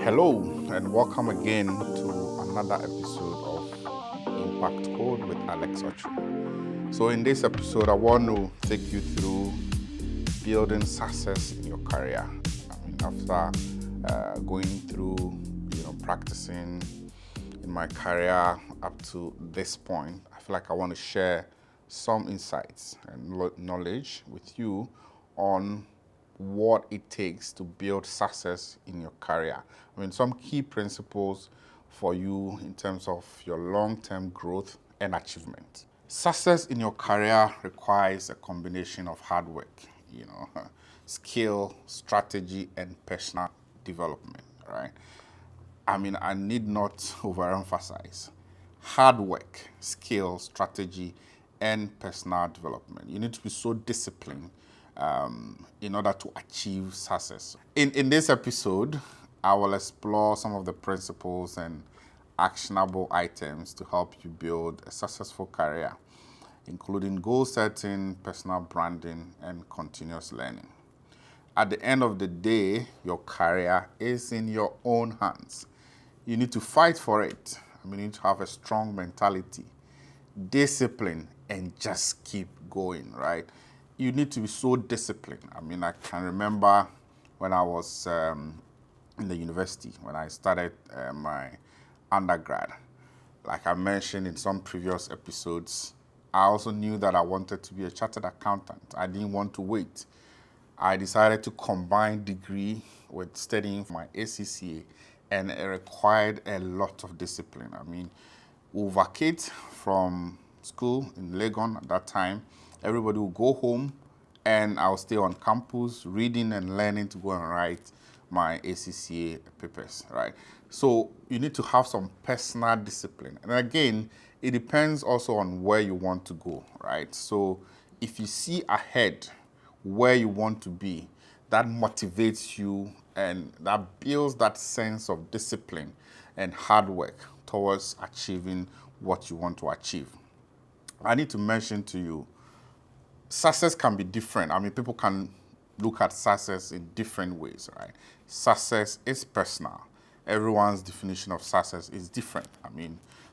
Hello, and welcome again to another episode of Impact Code with Alex Okyere. So, in this episode, I want to take you through building success in your career. After going through, practicing in my career up to this point, I feel like I want to share some insights and knowledge with you on what it takes to build success in your career. Some key principles for you in terms of your long-term growth and achievement. Success in your career requires a combination of hard work, skill, strategy, and personal development, right? I need not overemphasize hard work, skill, strategy, and personal development. You need to be so disciplined in order to achieve success. In this episode, I will explore some of the principles and actionable items to help you build a successful career, including goal setting, personal branding, and continuous learning. At the end of the day, your career is in your own hands. You need to fight for it. You need to have a strong mentality, discipline, and just keep going, right? You need to be so disciplined. I can remember when I was in the university, when I started my undergrad. Like I mentioned in some previous episodes, I also knew that I wanted to be a chartered accountant. I didn't want to wait. I decided to combine degree with studying for my ACCA, and it required a lot of discipline. We vacate from school in Legon at that time. Everybody will go home, and I'll stay on campus reading and learning to go and write my ACCA papers, right? So you need to have some personal discipline. And again, it depends also on where you want to go, right? So if you see ahead where you want to be, that motivates you and that builds that sense of discipline and hard work towards achieving what you want to achieve. I need to mention to you, success can be different. People can look at success in different ways, right? Success is personal. Everyone's definition of success is different.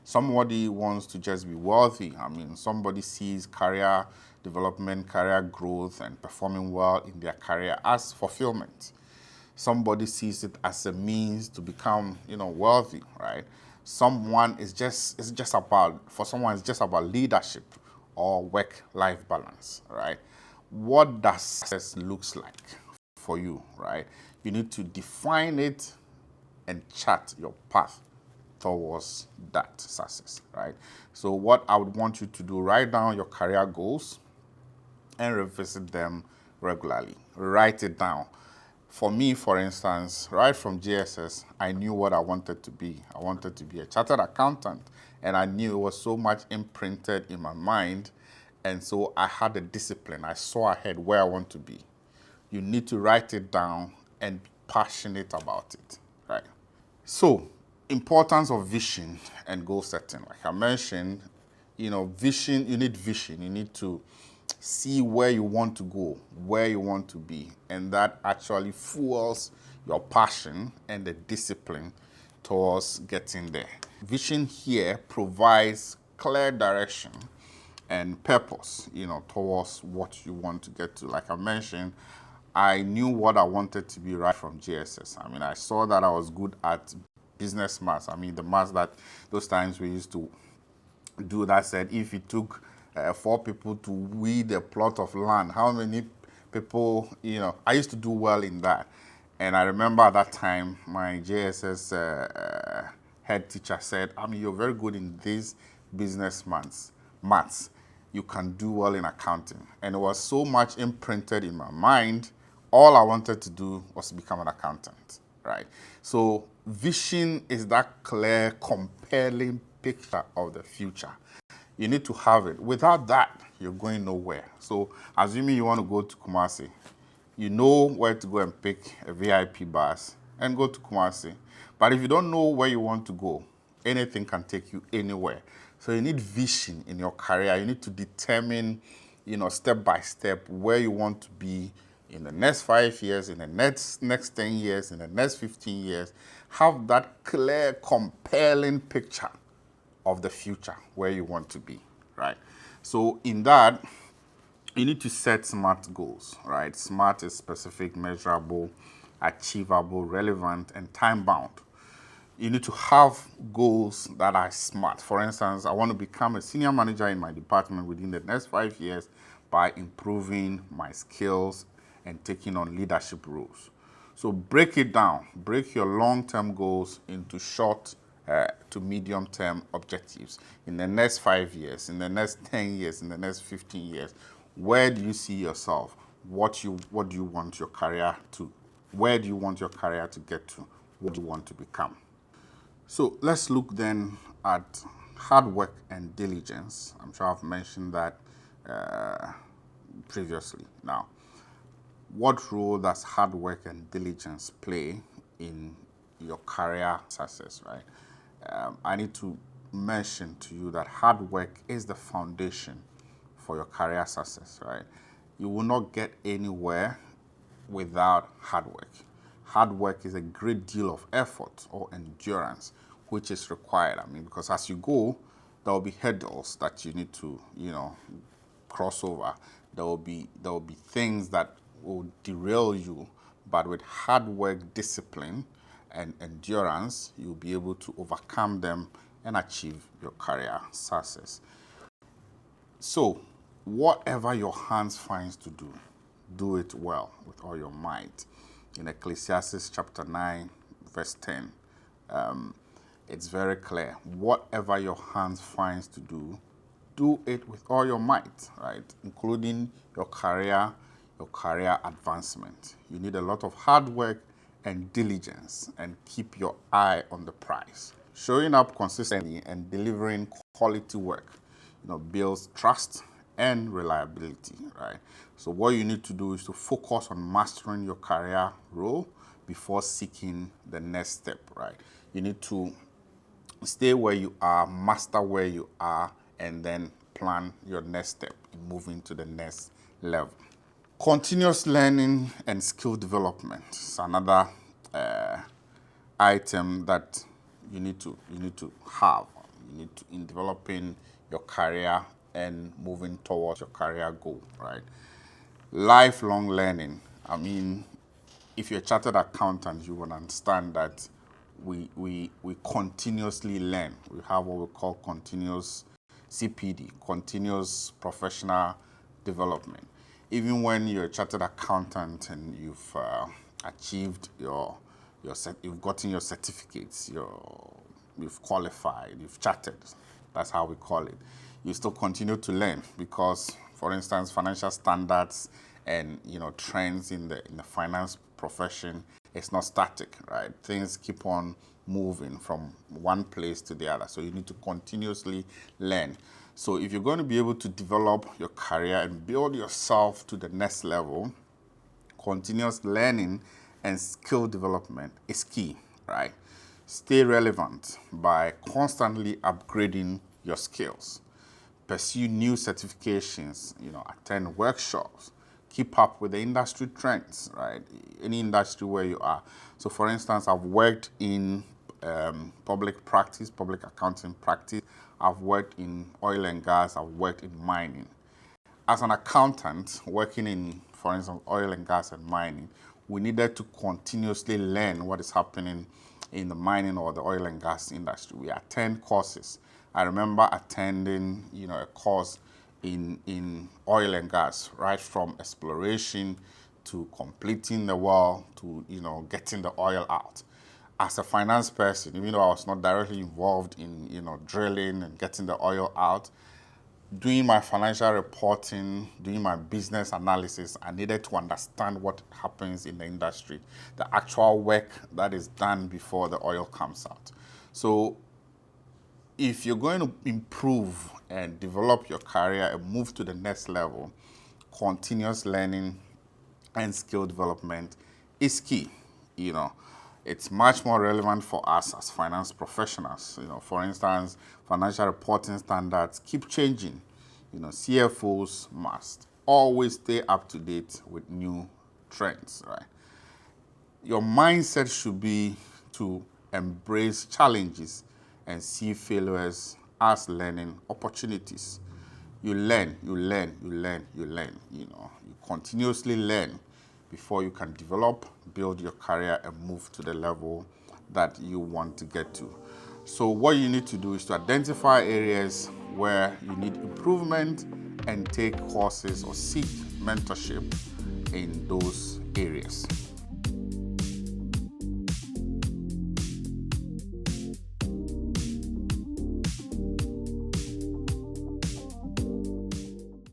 Somebody wants to just be wealthy. Somebody sees career development, career growth, and performing well in their career as fulfillment. Somebody sees it as a means to become, wealthy, right? For someone, it's just about leadership or work-life balance, right? What does success looks like for you, right? You need to define it and chart your path towards that success, right? So what I would want you to do, write down your career goals and revisit them regularly. Write it down. For me, for instance, right from JSS, I knew what I wanted to be. I wanted to be a chartered accountant, and I knew it was so much imprinted in my mind, and so I had a discipline. I saw ahead where I want to be. You need to write it down and be passionate about it, right? So, importance of vision and goal setting. Like I mentioned, vision, you need vision. You need to see where you want to go, where you want to be, and that actually fuels your passion and the discipline towards getting there. Vision here provides clear direction and purpose, towards what you want to get to. Like I mentioned, I knew what I wanted to be right from JSS. I saw that I was good at business maths. The maths that those times we used to do that said if it took 4 people to weed a plot of land, how many people, I used to do well in that. And I remember at that time, my JSS head teacher said, you're very good in these business maths. You can do well in accounting. And it was so much imprinted in my mind, all I wanted to do was become an accountant, right? So vision is that clear, compelling picture of the future. You need to have it. Without that, you're going nowhere. So assuming you want to go to Kumasi, you know where to go and pick a VIP bus and go to Kumasi. But if you don't know where you want to go, anything can take you anywhere. So you need vision in your career. You need to determine, step by step where you want to be in the next 5 years, in the next 10 years, in the next 15 years, have that clear, compelling picture of the future where you want to be, right? So in that, you need to set SMART goals, right? SMART is specific, measurable, achievable, relevant, and time-bound. You need to have goals that are SMART. For instance, I want to become a senior manager in my department within the next 5 years by improving my skills and taking on leadership roles. So break it down. Break your long-term goals into short to medium-term objectives. In the next 5 years, in the next 10 years, in the next 15 years, where do you see yourself? What do you want your career to? Where do you want your career to get to? What do you want to become? So let's look then at hard work and diligence. I'm sure I've mentioned that previously. Now, what role does hard work and diligence play in your career success, right? I need to mention to you that hard work is the foundation for your career success, right? You will not get anywhere without hard work. Hard work is a great deal of effort or endurance which is required. I mean, because as you go, there will be hurdles that you need to, cross over. There will be things that will derail you, but with hard work, discipline, and endurance, you'll be able to overcome them and achieve your career success. So, whatever your hands finds to do, do it well with all your might. In Ecclesiastes chapter 9, verse 10, it's very clear. Whatever your hands finds to do it with all your might, right? Including your career advancement. You need a lot of hard work and diligence, and keep your eye on the prize. Showing up consistently and delivering quality work, builds trust and reliability, right? So what you need to do is to focus on mastering your career role before seeking the next step, right? You need to stay where you are, master where you are, and then plan your next step in moving to the next level. Continuous learning and skill development is another item that you need to have. You need to, in developing your career and moving towards your career goal, right? Lifelong learning. I mean, if you're a chartered accountant, you will understand that we continuously learn. We have what we call continuous CPD, continuous professional development. Even when you're a chartered accountant and you've achieved you've gotten your certificates, you've qualified, you've chartered, that's how we call it. You still continue to learn because, for instance, financial standards and trends in the finance profession, it's not static, right? Things keep on moving from one place to the other. So you need to continuously learn. So if you're going to be able to develop your career and build yourself to the next level, continuous learning and skill development is key, right? Stay relevant by constantly upgrading your skills. Pursue new certifications, attend workshops, keep up with the industry trends, right? Any industry where you are. So for instance, I've worked in public accounting practice. I've worked in oil and gas. I've worked in mining. As an accountant working in, for instance, oil and gas and mining, we needed to continuously learn what is happening in the mining or the oil and gas industry. We attend courses. I remember attending, a course in oil and gas, right from exploration to completing the well to, getting the oil out. As a finance person, even though I was not directly involved in, drilling and getting the oil out, doing my financial reporting, doing my business analysis, I needed to understand what happens in the industry, the actual work that is done before the oil comes out. So if you're going to improve and develop your career and move to the next level, continuous learning and skill development is key. It's much more relevant for us as finance professionals. For instance, financial reporting standards keep changing. CFOs must always stay up to date with new trends, right? Your mindset should be to embrace challenges and see failures as learning opportunities. You learn, you learn, you learn, you learn. You continuously learn before you can develop, build your career, and move to the level that you want to get to. So what you need to do is to identify areas where you need improvement and take courses or seek mentorship in those areas.